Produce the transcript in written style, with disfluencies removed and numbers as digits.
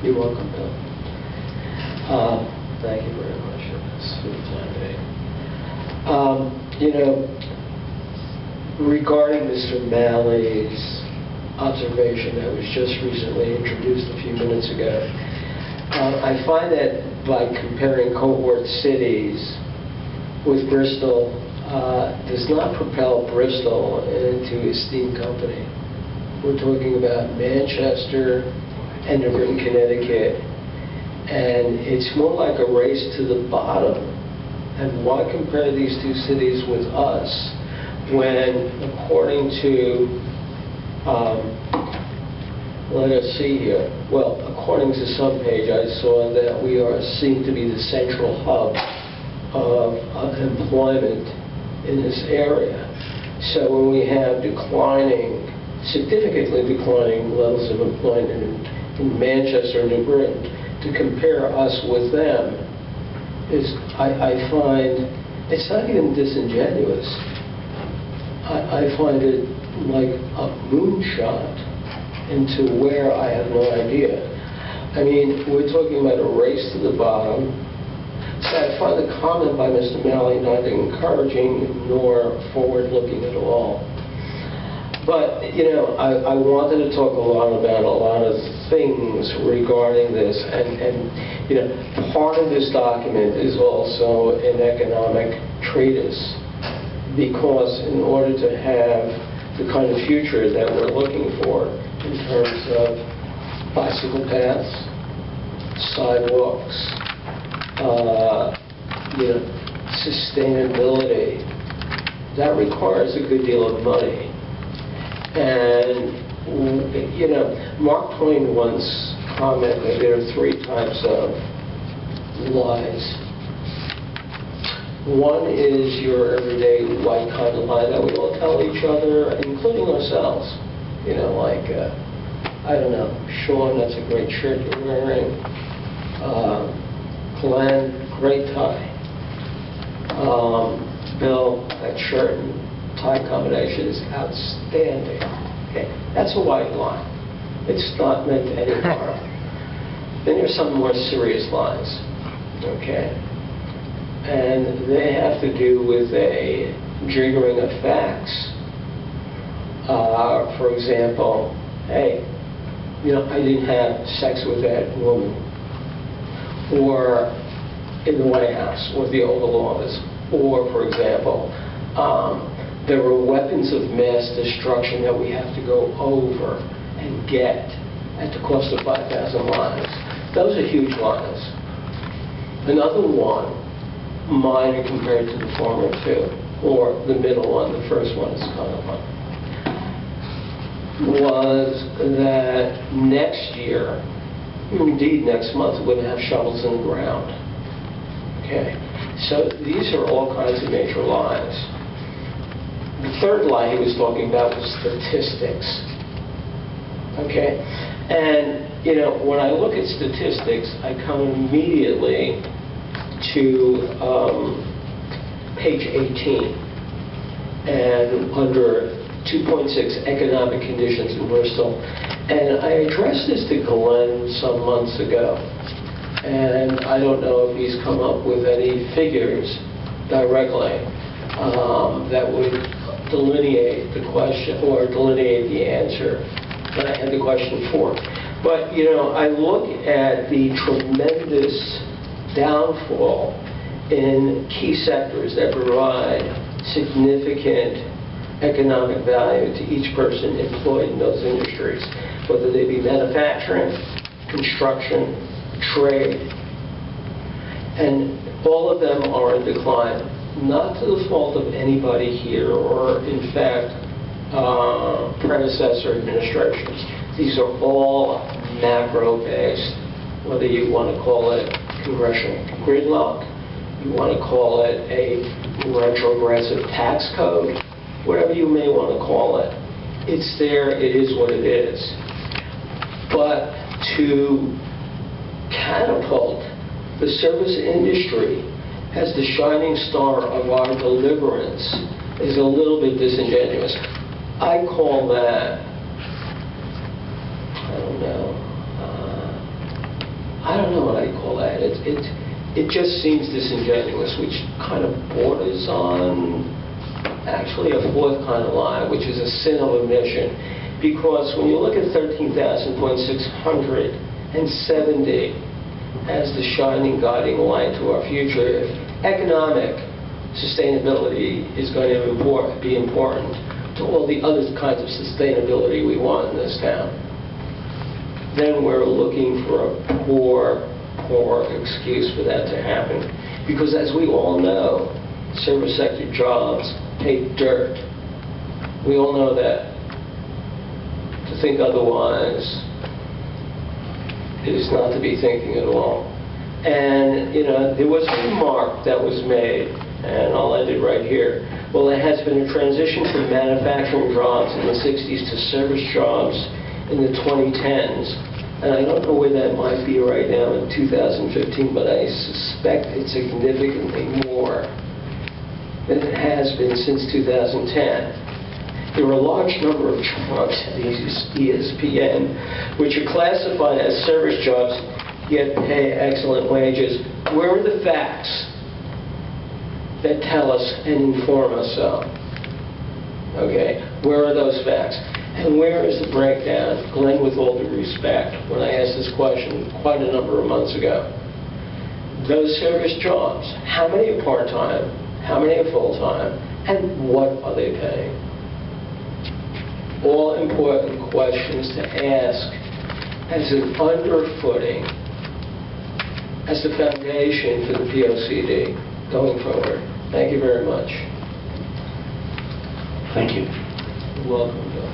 You're welcome, Bill. Thank you very much for the time today. Regarding Mr. Malley's observation that was just recently introduced a few minutes ago, I find that by comparing cohort cities with Bristol does not propel Bristol into esteemed company. We're talking about Manchester and New Britain, Connecticut, and it's more like a race to the bottom. And why compare these two cities with us when, according to, let us see here, well, according to some page, I saw that we seem to be the central hub of employment in this area. So when we have significantly declining levels of employment in Manchester and New Britain, to compare us with them I find it's not even disingenuous. I find it like a moonshot into where I have no idea. I mean, we're talking about a race to the bottom. So I find the comment by Mr. Malley neither encouraging nor forward-looking at all. But, I wanted to talk a lot about a lot of things regarding this, and part of this document is also an economic treatise, because in order to have the kind of future that we're looking for in terms of bicycle paths, sidewalks, sustainability, that requires a good deal of money. And, Mark Twain once commented there are three types of lies. One is your everyday white kind of lie that we all tell each other, including ourselves. I don't know, Sean, that's a great shirt you're wearing. Glenn, great tie. Bill, that shirt and tie combination is outstanding. Okay, that's a white lie. It's not meant to any harm. Then there's some more serious lies. Okay, and they have to do with a jiggering of facts. For example, hey, I didn't have sex with that woman, or in the White House, or the Oval Office, or, for example, there were weapons of mass destruction that we have to go over and get at the cost of 5,000 lives. Those are huge lies. Another one, minor compared to the former two, or the middle one, the first one is kind of one, was that next year, indeed next month, we're going to have shovels in the ground. Okay, so these are all kinds of major lies. The third lie he was talking about was statistics. Okay, and when I look at statistics, I come immediately to page 18, and under 2.6 economic conditions in Bristol, and I addressed this to Glenn some months ago, and I don't know if he's come up with any figures directly that would delineate the question or delineate the answer that I had the question for. But I look at the tremendous downfall in key sectors that provide significant economic value to each person employed in those industries, whether they be manufacturing, construction, trade, and all of them are in decline, not to the fault of anybody here or, in fact, predecessor administrations. These are all macro-based, whether you want to call it congressional gridlock, you want to call it a retrogressive tax code, whatever you may want to call it. It's there, it is what it is. But to catapult the service industry as the shining star of our deliverance is a little bit disingenuous. I call that, I don't know, I don't know what I call that. It just seems disingenuous, which kind of borders on actually a fourth kind of lie, which is a sin of omission. Because when you look at 13,670 as the shining guiding light to our future, if economic sustainability is going to be important to all the other kinds of sustainability we want in this town, then we're looking for a poor excuse for that to happen. Because as we all know, service sector jobs pay dirt. We all know that. To think otherwise is not to be thinking at all. And, you know, there was a remark that was made, and I'll end it right here. Well, there has been a transition from manufacturing jobs in the 60s to service jobs in the 2010s. And I don't know where that might be right now in 2015, but I suspect it's significantly more than it has been since 2010. There are a large number of jobs at ESPN which are classified as service jobs, yet pay excellent wages. Where are the facts that tell us and inform us so? Okay, where are those facts? And where is the breakdown? Glenn, with all due respect, when I asked this question quite a number of months ago, those service jobs, how many are part-time, how many are full-time, and what are they paying? All important questions to ask as an underfooting, as the foundation for the PoCD going forward. Thank you very much. Thank you. You're welcome, Bill.